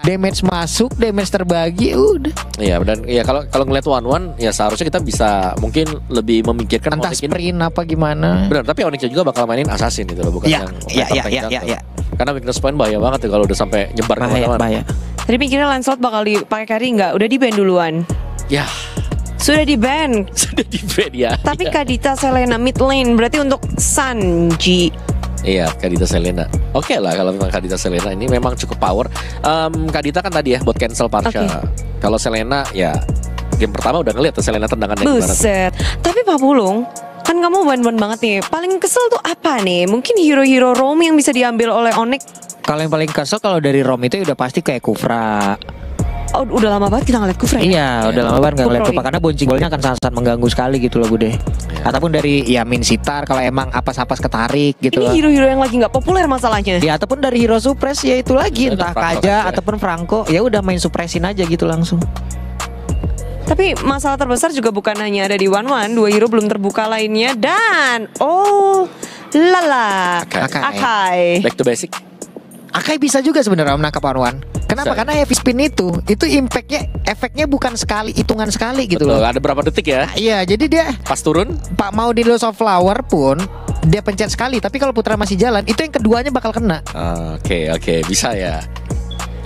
Damage masuk, damage terbagi, udah. Iya, dan ya kalau ngeliat one ya seharusnya kita bisa mungkin lebih memikirkan Entah Onyx ini. sprint apa gimana. Benar, tapi Onyx juga bakal mainin assassin gitu loh, bukan yang Iya. Karena weakness point bahaya banget tuh kalau udah sampai nyebar kemana-mana. Bahaya. Tadi mikirnya Lancelot bakal dipakai carry nggak? Udah di ban duluan. Ya, Sudah di ban. sudah di ban ya. Tapi Iya. Kadita Selena mid lane berarti untuk Sanji. Iya, Kadita Selena. Oke lah kalau memang Kadita Selena ini memang cukup power. Kadita kan tadi ya buat cancel Parsha. Oke. Kalau Selena ya game pertama udah ngeliat tuh Selena tendangannya gimana. Buset. Tapi Pak Pulung, kan kamu ban-ban banget nih. Paling kesel tuh apa nih? Mungkin hero-hero roam yang bisa diambil oleh Onyx. Kalau yang paling kesel kalau dari Rom itu udah pasti kayak Kufra. Oh, udah lama banget kita ngeliat Kufra. Iya, udah lama banget nggak ngeliat Kufra. Kufra karena bouncing ballnya akan sangat mengganggu sekali gitu loh Bude. Ataupun dari ya Min Sitar kalau emang apa-apa ketarik gitu Ini loh. hero-hero yang lagi nggak populer masalahnya. Ya ataupun dari hero suppress ya itu lagi Ada entah Franco Kaja kan, ataupun Franco ya udah main suppressin aja gitu langsung. Tapi masalah terbesar juga bukan hanya ada di One, dua hero belum terbuka lainnya dan lala Akai. Back to basic. Akai bisa juga sebenarnya menangkap One. Kenapa? Bisa. Karena heavy spin itu efeknya bukan sekali, hitungan sekali gitu Betul, loh. ada berapa detik ya? Iya, jadi dia Pas turun, Pak mau di Loss of Flower pun dia pencet sekali, tapi kalau putra masih jalan itu yang keduanya bakal kena. Oke, bisa ya.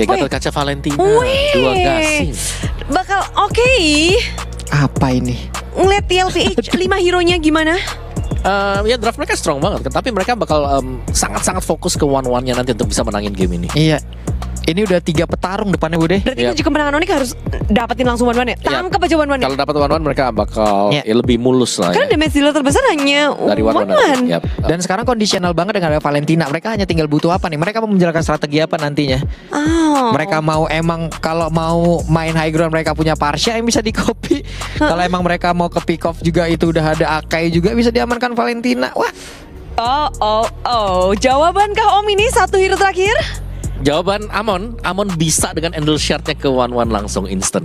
Ya Wih. Gatot Kaca Valentina, Wih. 2 gasing. Bakal oke. Apa ini? Ngeliat TLPH 5 hero-nya gimana? Ya draft mereka strong banget, tapi mereka bakal sangat-sangat fokus ke one-one-nya nanti untuk bisa menangin game ini. Iya. Ini udah 3 petarung depannya Bude. Berarti Yap. kunci kemenangan Onyx harus dapetin langsung one ya. Tangkap aja one ya. Kalau dapat one-one mereka bakal Ya. ya lebih mulus lah Karena ya. damage dealer terbesar hanya Dari one-one. one. Yap. Dan sekarang kondisional banget dengan ada Valentina. Mereka hanya tinggal butuh apa nih? Mereka mau menjalankan strategi apa nantinya? Oh. Mereka mau kalau mau main high ground mereka punya Parsha yang bisa di copy. Kalau emang mereka mau ke pick off juga itu udah ada Akai juga bisa diamankan Valentina. Wah, Jawabankah Om ini satu hero terakhir? Jawaban Amon bisa dengan Endel Shard-nya ke one-one langsung instant.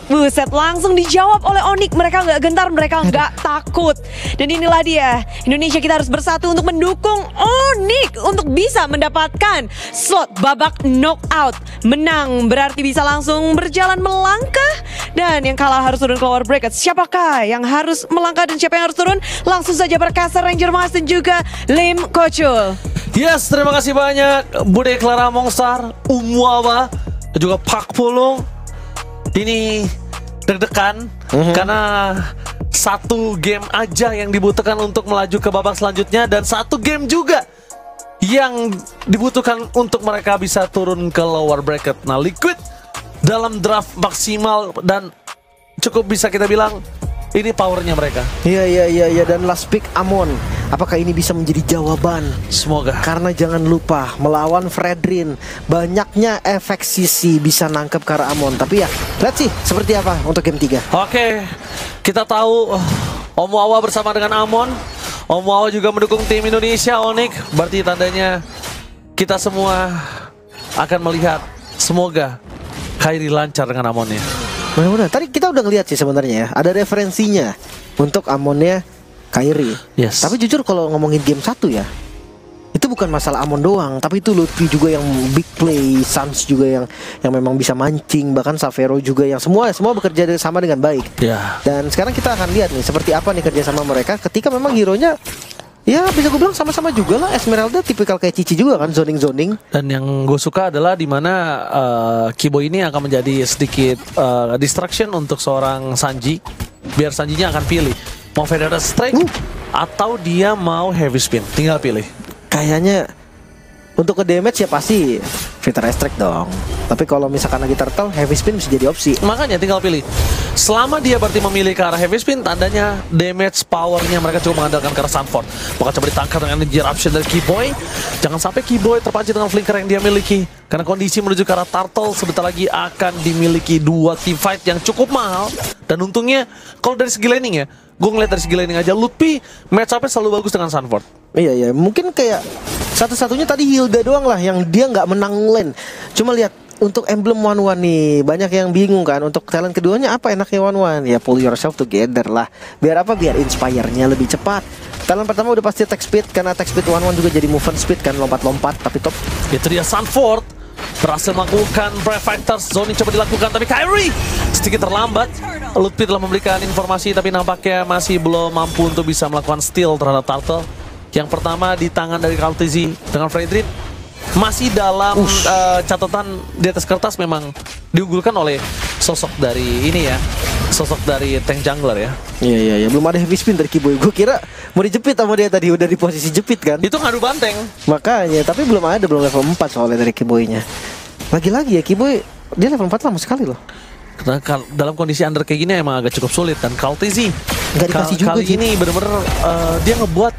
Buset, langsung dijawab oleh Onyx. Mereka nggak gentar, mereka nggak takut. Dan inilah dia, Indonesia kita harus bersatu untuk mendukung Onyx untuk bisa mendapatkan slot babak knockout. Menang berarti bisa langsung berjalan melangkah. Dan yang kalah harus turun ke lower bracket. Siapakah yang harus melangkah dan siapa yang harus turun? Langsung saja Perkasa, Ranger Mas dan juga Lim Kocul. Yes, terima kasih banyak Bude Clara Mongstar, Wawa, dan juga Pak Pulung. Ini deg-degan karena satu game aja yang dibutuhkan untuk melaju ke babak selanjutnya dan satu game juga yang dibutuhkan untuk mereka bisa turun ke lower bracket. Nah, Liquid dalam draft maksimal dan cukup bisa kita bilang ini powernya mereka. Iya dan last pick Amon. Apakah ini bisa menjadi jawaban? Semoga. Karena jangan lupa melawan Fredrin banyaknya efek sisi bisa nangkep ke arah Amon. Tapi ya, lihat sih seperti apa untuk game 3. Oke, kita tahu Om Wawa bersama dengan Amon. Om Wawa juga mendukung tim Indonesia Onyx. Berarti tandanya kita semua akan melihat semoga Kairi lancar dengan Amonnya. Benar-benar. Tadi kita udah ngeliat sih sebenarnya ya, ada referensinya untuk Amonnya Kairi. Yes. Tapi jujur kalau ngomongin game 1 ya, itu bukan masalah Amon doang, tapi itu Lutfi juga yang big play, Sans juga yang memang bisa mancing, bahkan Savero juga yang semua bekerja sama dengan baik. Ya. Dan sekarang kita akan lihat nih seperti apa nih kerja sama mereka ketika memang hero-nya ya bisa gue bilang sama-sama juga lah. Esmeralda tipikal kayak Cici juga kan, zoning-zoning. Dan yang gue suka adalah dimana Kibo ini akan menjadi sedikit distraction untuk seorang Sanji. Biar Sanjinya akan pilih mau Federal Strike atau dia mau Heavy Spin. Tinggal pilih. Kayaknya untuk ke damage ya pasti Fitter Strike dong. Tapi kalau misalkan lagi turtle, Heavy Spin bisa jadi opsi. Makanya tinggal pilih. Selama dia berarti memilih ke arah Heavy Spin, tandanya damage powernya mereka cukup mengandalkan ke arah Sunford. Maka coba ditangkap dengan energy eruption dari Keyboy. Jangan sampai Keyboy terpancing dengan flinker yang dia miliki. Karena kondisi menuju ke arah Turtle sebentar lagi akan dimiliki 2 team fight yang cukup mahal. Dan untungnya kalau dari segi laning ya, gue ngeliat dari segi laning aja, Lutfi match up-nya selalu bagus dengan Sunford. Iya, mungkin kayak satu-satunya tadi Hilda doang lah yang dia nggak menang lane. Cuma lihat untuk emblem one-one nih, banyak yang bingung kan. Untuk talent keduanya apa enaknya one-one? Ya pull yourself together lah. Biar apa? Biar inspire-nya lebih cepat. Talent pertama udah pasti attack speed, karena attack speed one-one juga jadi movement speed kan, lompat-lompat tapi top. Itu dia Sunford berhasil melakukan Brave Fighters. Zoning coba dilakukan, tapi Kairi sedikit terlambat. Lutfi telah memberikan informasi, tapi nampaknya masih belum mampu untuk bisa melakukan steal terhadap Turtle. Yang pertama di tangan dari Kaltizi dengan Fredrin. Masih dalam catatan di atas kertas memang diunggulkan oleh sosok dari ini ya. Sosok dari tank jungler ya. Iya. Belum ada heavy spin dari Kiboy. Gue kira mau dijepit sama dia tadi, udah di posisi jepit kan. Itu ngadu banteng. Makanya, tapi belum level 4 soalnya dari Kiboy-nya. Lagi-lagi ya Kiboy, dia level 4 lama sekali loh. Karena dalam kondisi under kayak gini emang agak cukup sulit. Dan Kaltizi Nggak dikasih juga kali sih. ini bener-bener dia ngebuat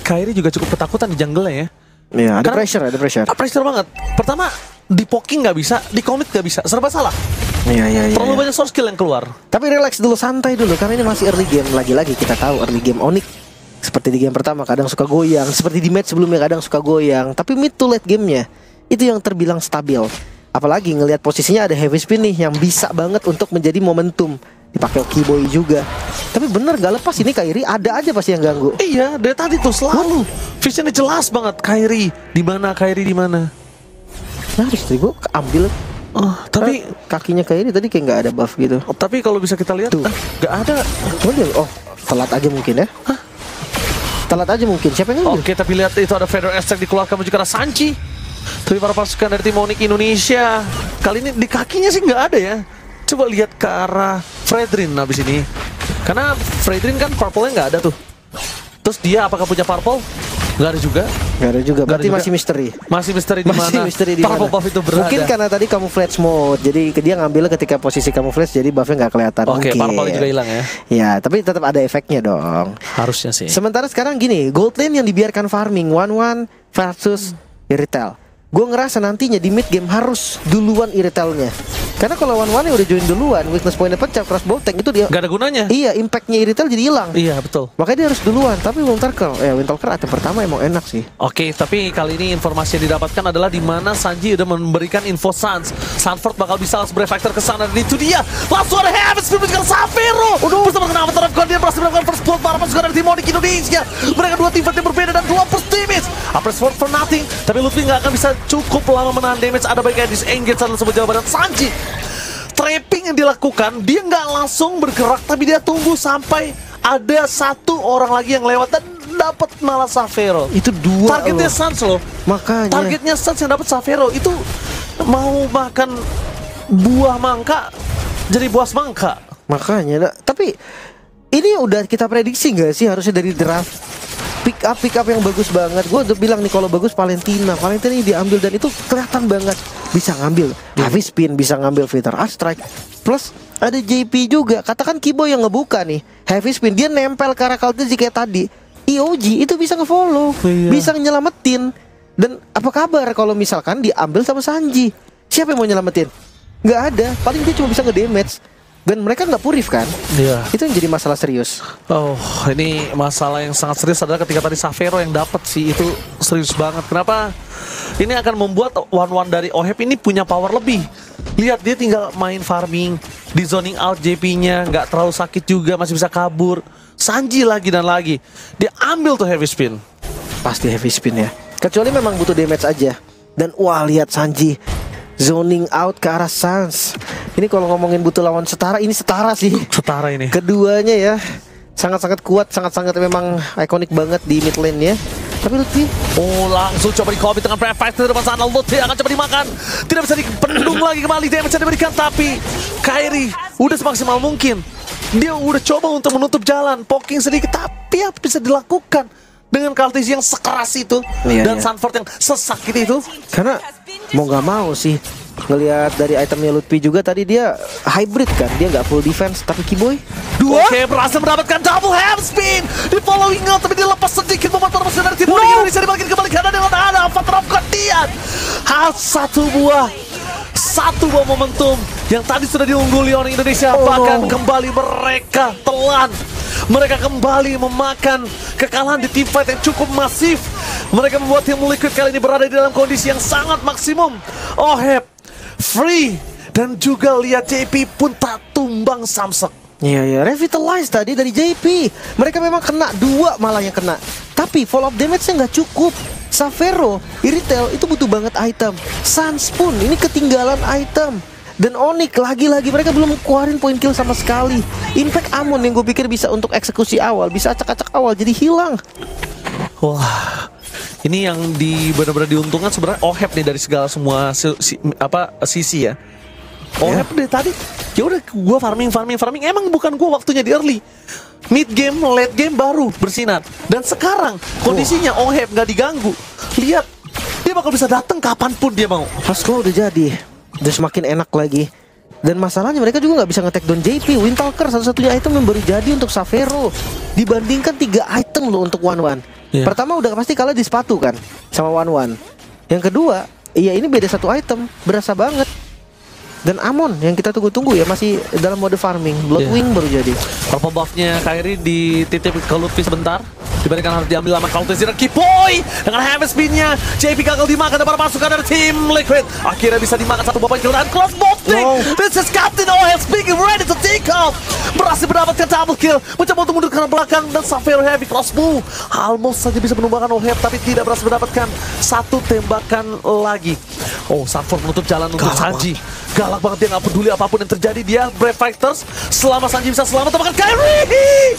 Kairi juga cukup ketakutan di jungle ya. Iya, ada Karena- pressure. Pressure banget. Pertama di poking nggak bisa, di commit nggak bisa, serba salah. Iya. Terlalu banyak source skill yang keluar. Tapi relax dulu, santai dulu karena ini masih early game. Lagi-lagi kita tahu early game Onyx seperti di game pertama kadang suka goyang, seperti di match sebelumnya kadang suka goyang. Tapi mid to late gamenya itu yang terbilang stabil. Apalagi ngelihat posisinya ada heavy spin nih yang bisa banget untuk menjadi momentum. Dipakai Kiboy juga. Tapi bener gak lepas ini Kairi, ada aja pasti yang ganggu. Iya, dari tadi tuh selalu visionnya jelas banget. Kairi di mana? Nah, istri gue keambil. Tapi Kakinya Kairi tadi kayak nggak ada buff gitu. tapi kalau bisa kita lihat Tuh. nggak ada. Cuma dia, telat aja mungkin ya. Telat aja mungkin. Siapa yang ngambil? Oke, tapi lihat itu ada Feather Attack dikeluarkan menuju ke arah Sanji. Tapi para pasukan dari tim Onyx Indonesia kali ini di kakinya sih nggak ada ya. Coba lihat ke arah Fredrin habis ini. Karena Fredrin kan purple-nya nggak ada tuh. Terus dia apakah punya purple? Nggak ada juga. Nggak ada juga. Berarti juga. masih misteri. Masih misteri di Masih mana misteri di purple mana. buff itu berada. Mungkin karena tadi camouflage mode. Jadi dia ngambilnya ketika posisi camouflage, jadi buffnya nggak kelihatan. Oke, Mungkin. purple juga hilang ya. Ya, tapi tetap ada efeknya dong. Harusnya sih. Sementara sekarang gini, gold lane yang dibiarkan farming 1-1 versus Irrital. Gue ngerasa nantinya di mid game harus duluan Irritalnya. Karena kalau 1-1 udah join duluan, weakness point-nya pecah, crossbow tank itu dia. Nggak ada gunanya. Iya, impactnya Irrital jadi hilang. Iya, betul. Makanya dia harus duluan. Tapi Wintalker, item pertama emang enak sih. Oke, tapi kali ini informasi yang didapatkan adalah di mana Sanji udah memberikan info Sanford bakal bisa langsung Brave Factor ke sana, dan itu dia. Langsung ada Heaven Speed dengan Safiro. Bersama dengan Avatar of God, dia berhasil melakukan first blood para pasukan dari tim Onyx Indonesia. Mereka dua tim fight yang berbeda dan dua first damage. Apres for nothing, tapi Lutfi nggak akan bisa cukup lama menahan damage. Ada baiknya disengage adalah sebuah jawaban. Sanji trapping yang dilakukan, dia nggak langsung bergerak, tapi dia tunggu sampai ada satu orang lagi yang lewat dan dapat malah Safiro. Itu dua Targetnya loh. Suns loh. Makanya. Targetnya Suns yang dapat Safiro itu mau makan buah mangka jadi buah semangka. Makanya, tapi ini udah kita prediksi nggak sih harusnya dari draft pick up yang bagus banget. Gue udah bilang nih kalau bagus Valentina ini diambil dan itu kelihatan banget bisa ngambil heavy spin, bisa ngambil Fighter Strike, plus ada JP juga. Katakan Kiboy yang ngebuka nih heavy spin, dia nempel ke arah Kaltizi kayak tadi. EOG itu bisa ngefollow, bisa nyelamatin. Dan apa kabar kalau misalkan diambil sama Sanji? Siapa yang mau nyelamatin? Nggak ada, paling dia cuma bisa ngedamage. Dan mereka nggak purif kan? Iya. Itu yang jadi masalah serius. Oh, ini masalah yang sangat serius adalah ketika tadi Safiro yang dapat sih, itu serius banget. Kenapa? Ini akan membuat one dari OHEP ini punya power lebih. Lihat, dia tinggal main farming, di zoning out JP-nya, nggak terlalu sakit juga, masih bisa kabur. Sanji lagi dan lagi, dia ambil tuh heavy spin. Pasti heavy spin ya. Kecuali memang butuh damage aja. Dan wah, lihat Sanji zoning out ke arah Sans. Ini kalau ngomongin butuh lawan setara, ini setara sih. Setara ini. Keduanya ya sangat-sangat kuat, sangat-sangat memang ikonik banget di mid lane ya. Tapi Lutfi, Langsung coba di-copy dengan Brave Factor di depan sana. Lutfi akan coba dimakan. Tidak bisa dipendung lagi kembali damage yang diberikan. Tapi Kairi udah semaksimal mungkin. Dia udah coba untuk menutup jalan, poking sedikit, tapi apa bisa dilakukan dengan Kaltizi yang sekeras itu. Iya, Dan iya. Sanford yang sesakit itu. karena mau nggak mau sih ngelihat dari itemnya Lutfi juga tadi dia hybrid kan, dia nggak full defense. Tapi Kiboy Oke, berhasil mendapatkan double hand spin. Di following out, tapi dilepas sedikit momentum dari tim Onyx Indonesia. Dibalikin kembali karena dengan ada Avatar of God Dian. Satu buah momentum yang tadi sudah diungguli Onyx Indonesia. Bahkan kembali mereka telan. Mereka kembali memakan kekalahan di team fight yang cukup masif. Mereka membuat tim Liquid kali ini berada di dalam kondisi yang sangat maksimum. OHEP, Free, dan juga lihat JP pun tak tumbang samsek. Iya, revitalize tadi dari JP. Mereka memang kena dua malah yang kena. Tapi follow up damage-nya nggak cukup. Xavero di retail itu butuh banget item. Suns pun ini ketinggalan item. Dan Onyx lagi-lagi mereka belum keluarin poin kill sama sekali. Impact Amon yang gue pikir bisa untuk eksekusi awal, bisa acak-acak awal jadi hilang. Wah, ini yang benar-benar diuntungkan sebenarnya Oheb nih dari segala semua sisi ya. Oheb dari tadi ya udah gua farming emang bukan gua waktunya di early. Mid game, late game baru bersinar. Dan sekarang kondisinya Oheb nggak diganggu. Lihat, dia bakal bisa datang kapanpun dia mau. Fast claw udah jadi, udah semakin enak lagi. Dan masalahnya mereka juga nggak bisa nge-take down JP. Windtalker satu-satunya item yang baru jadi untuk Xavero. Dibandingkan 3 item loh untuk 1-1. Yeah. Pertama udah pasti kalah di sepatu kan sama 1-1. Yang kedua, iya ini beda 1 item, berasa banget. Dan Amon yang kita tunggu-tunggu ya masih dalam mode farming. Bloodwing baru jadi. Purple buff-nya Kairi dititip ke Lutfi sebentar. Dibandingkan harus diambil sama Countess dan Kipoy dengan heavy spin-nya. JP gagal dimakan dan para pasukan dari tim Liquid. Akhirnya bisa dimakan satu bapak dan crossbow stick. This is Captain Oheb speaking ready to take off. Berhasil mendapatkan double kill. Mencoba untuk mundur ke belakang dan Xavero heavy crossbow. Almost saja bisa menumbangkan Oheb tapi tidak berhasil mendapatkan satu tembakan lagi. Oh, Sanford menutup jalan untuk Sanji. Galak banget, dia nggak peduli apapun yang terjadi. Dia Brave Fighters. Selama Sanji bisa selamat, teman Kairi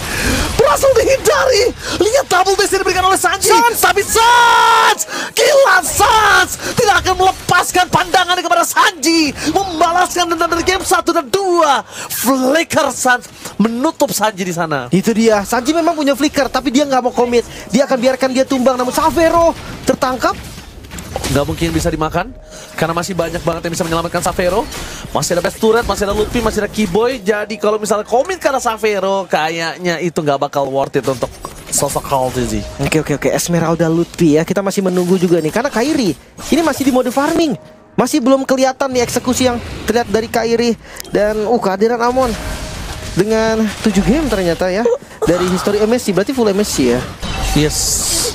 berhasil dihindari. Lihat double dash yang diberikan oleh Sanji. Tapi Sans, gila Sans tidak akan melepaskan pandangan kepada Sanji. Membalaskan dendam dari game 1 dan 2. Flicker Sans menutup Sanji di sana. Itu dia, Sanji memang punya flicker tapi dia nggak mau komit. Dia akan biarkan dia tumbang, namun Xavero tertangkap. Nggak mungkin bisa dimakan karena masih banyak banget yang bisa menyelamatkan Xavero. Masih ada Best Turret, masih ada Lutfi, masih ada Kiboy. Jadi kalau misalnya komit karena Xavero, kayaknya itu nggak bakal worth it untuk sosok Kaltizi. Oke, Esmeralda Lutfi ya. Kita masih menunggu juga nih karena Kairi ini masih di mode farming. Masih belum kelihatan nih eksekusi yang terlihat dari Kairi. Dan kehadiran Amon dengan 7 game ternyata ya dari history MSC, berarti full MSC ya. Yes.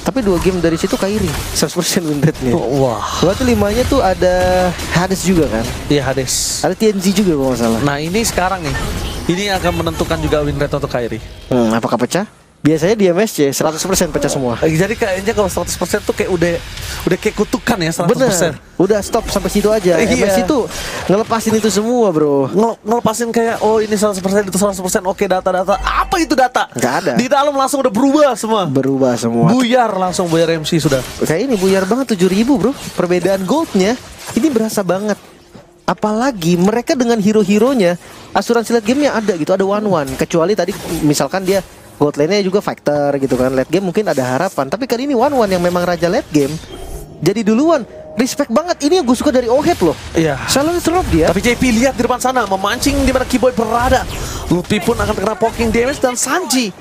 Tapi 2 game dari situ Kairi 100% win rate-nya. Wah. Berarti 5-nya tuh ada Hades juga kan? Iya, Hades. Ada TNG juga kalau nggak salah. Nah, ini sekarang nih. Ini akan menentukan juga win rate untuk Kairi. Apakah pecah? Biasanya di MSC 100% pecah semua. Jadi kayaknya kalau 100% tuh kayak udah kayak kutukan ya 100%. Bener. Udah stop sampai situ aja. Iya. MSC tuh ngelepasin itu semua, bro. Ngelepasin kayak ini 100% itu 100%. Oke, data-data. Apa itu data? Nggak ada. Di dalam langsung udah berubah semua. Berubah semua. Buyar langsung buyar MC sudah. Kayak ini buyar banget 7.000, bro. Perbedaan goldnya ini berasa banget. Apalagi mereka dengan hero-heronya, asuransi late game-nya ada gitu, ada 1-1. Kecuali tadi misalkan dia gold lane-nya juga fighter gitu kan. Late game mungkin ada harapan. Tapi kali ini 1-1 yang memang raja late game jadi duluan. Respect banget. Ini yang gue suka dari Oheb loh. Iya. Selalu drop dia. Tapi JP lihat di depan sana, memancing di mana Kiboy berada. Lutfi pun akan terkena poking damage dan Sanji.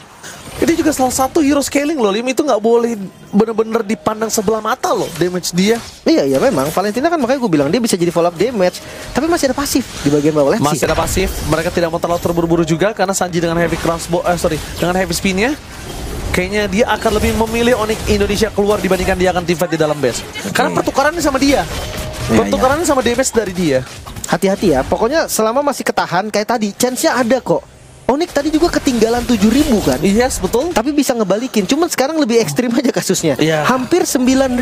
Ini juga salah satu hero scaling loh. Lim itu nggak boleh bener-bener dipandang sebelah mata loh damage dia. Iya memang. Valentina kan makanya gue bilang dia bisa jadi follow up damage. Tapi masih ada pasif di bagian bawah. Masih ada pasif. Mereka tidak mau terlalu terburu-buru juga karena Sanji dengan heavy crossbow, dengan heavy spinnya. Kayaknya dia akan lebih memilih Onyx Indonesia keluar dibandingkan dia akan teamfight di dalam base. Karena pertukarannya sama dia. Pertukarannya sama damage dari dia. Hati-hati ya. Pokoknya selama masih ketahan kayak tadi, chance-nya ada kok. Onyx tadi juga ketinggalan 7.000 kan? Yes, betul. Tapi bisa ngebalikin. Cuman sekarang lebih ekstrim aja kasusnya. Hampir 9.000.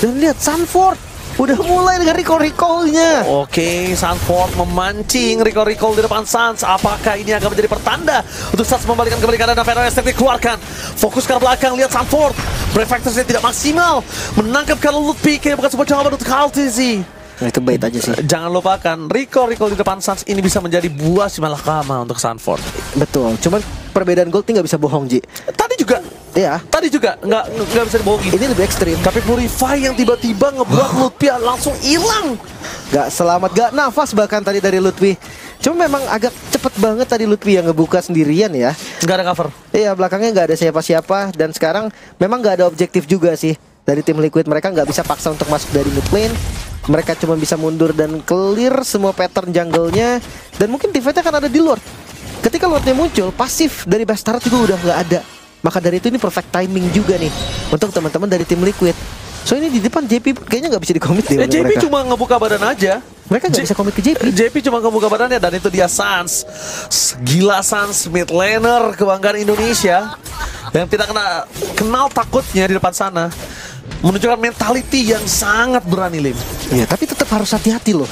Dan lihat Sanford udah mulai dengan recall-recallnya. Oke, Sanford memancing recall di depan Sans. Apakah ini akan menjadi pertanda untuk Sans membalikan kembali keadaan Venom STP dikeluarkan. Fokus ke belakang, lihat Sanford. Brave Factors tidak maksimal. Menangkap kalau Lutfi kayak bukan sebuah jawaban untuk Kaltizi. Nah, itu bait aja sih. Jangan lupakan recall di depan Sans ini bisa menjadi buah si malakama untuk Sanford. Betul. Cuman perbedaan gold nggak bisa bohong, Ji. Tadi juga. Iya. Tadi juga nggak bisa dibohongin. Ini lebih ekstrim. Tapi Purify yang tiba-tiba ngebuat Lutfi langsung hilang. Gak selamat, gak nafas bahkan tadi dari Lutfi. Cuma memang agak cepet banget tadi Lutfi yang ngebuka sendirian ya. Nggak ada cover. Iya, belakangnya nggak ada siapa-siapa. Dan sekarang memang nggak ada objektif juga sih dari tim Liquid. Mereka nggak bisa paksa untuk masuk dari mid lane. Mereka cuma bisa mundur dan clear semua pattern jungle-nya. Dan mungkin teamfight-nya akan ada di Lord. Ketika Lordnya muncul, pasif dari Bastard juga udah nggak ada. Maka dari itu ini perfect timing juga nih untuk teman-teman dari tim Liquid. So ini di depan JP kayaknya nggak bisa dikomit deh. JP mereka cuma ngebuka badan aja. Mereka nggak bisa komit ke JP. JP cuma ngebuka badannya dan itu dia Sans. Gila Sans, mid laner kebanggaan Indonesia yang tidak kenal takutnya di depan sana. menunjukkan mentality yang sangat berani, Lim. Ya, tapi tetap harus hati-hati loh.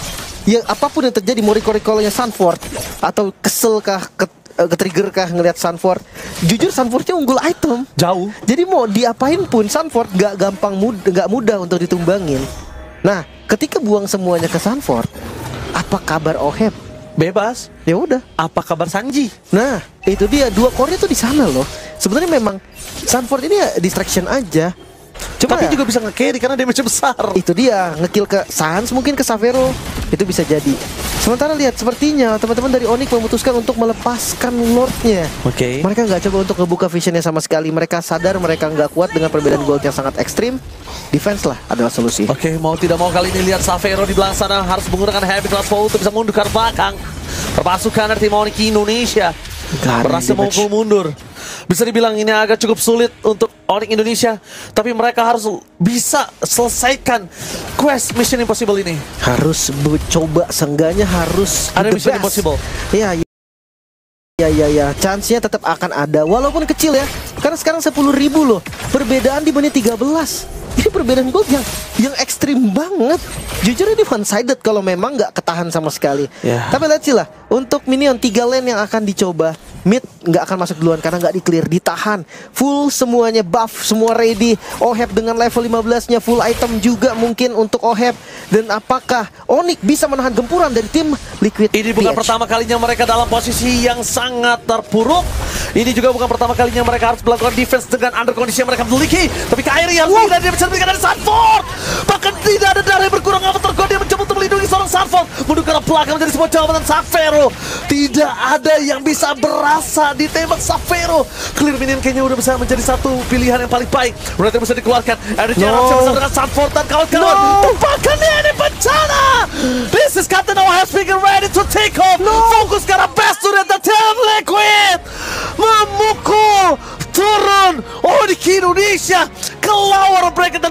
Ya, apapun yang terjadi, mau recall-recallnya Sunford atau kesel kah, ke-trigger kah ngelihat Sunford. Jujur Sunfordnya unggul item. Jauh. Jadi mau diapain pun Sunford gak mudah untuk ditumbangin. Nah, ketika buang semuanya ke Sunford, apa kabar Oheb? Bebas. Ya udah. Apa kabar Sanji? Nah, itu dia, dua core-nya tuh di sana loh. Sebenarnya memang Sunford ini ya distraction aja. Cuma Tapi ya, juga bisa nge-carry karena damage besar. itu dia, ngekill ke Sans, mungkin ke Savero, itu bisa jadi. Sementara lihat, sepertinya teman-teman dari Onyx memutuskan untuk melepaskan Lordnya. Oke. Mereka nggak coba untuk ngebuka visionnya sama sekali. Mereka sadar mereka nggak kuat dengan perbedaan gold yang sangat ekstrim. Defense lah adalah solusi. Oke, mau tidak mau kali ini lihat Savero di belakang sana harus menggunakan heavy class fall untuk bisa mundur ke belakang. Perpasukan dari tim Onyx Indonesia berhasil memukul mundur. Bisa dibilang ini agak cukup sulit untuk Onyx Indonesia, tapi mereka harus bisa selesaikan quest Mission Impossible ini. Harus coba, seenggaknya harus Ada the Mission best. Impossible. Ya, chance-nya tetap akan ada, walaupun kecil ya. Karena sekarang 10.000 loh, perbedaan di menit 13. Ini perbedaan gold yang ekstrim banget. Jujur ini one-sided kalau memang nggak ketahan sama sekali. Yeah. Tapi lihat sih lah, untuk minion 3 lane yang akan dicoba, mid nggak akan masuk duluan karena nggak di-clear, ditahan. Full semuanya buff, semua ready. Oheb dengan level 15-nya full item juga mungkin untuk Oheb. Dan apakah Onyx bisa menahan gempuran dari tim Liquid Ini bukan PH? pertama kalinya mereka dalam posisi yang sangat terpuruk. Ini juga bukan pertama kalinya mereka harus melakukan defense dengan under kondisi yang mereka miliki. Tapi Kairi yang tidak dia bisa diberikan dari Sunford. Bahkan tidak ada darah yang berkurang. Avatar God dia mencoba untuk melindungi seorang Sunford. Mundur ke arah belakang menjadi sebuah jawaban Savero. Tidak ada yang bisa berasa ditembak Savero. Clear minion kayaknya udah bisa menjadi satu pilihan yang paling baik. Mereka bisa dikeluarkan. Energy bersama dengan Sunford dan kawan-kawan. Tebakannya ini bencana. This is Captain Oheb speaking ready to take off. Fokus ke arah best to the team Liquid. Memukul turun Onyx Indonesia. Keluar mereka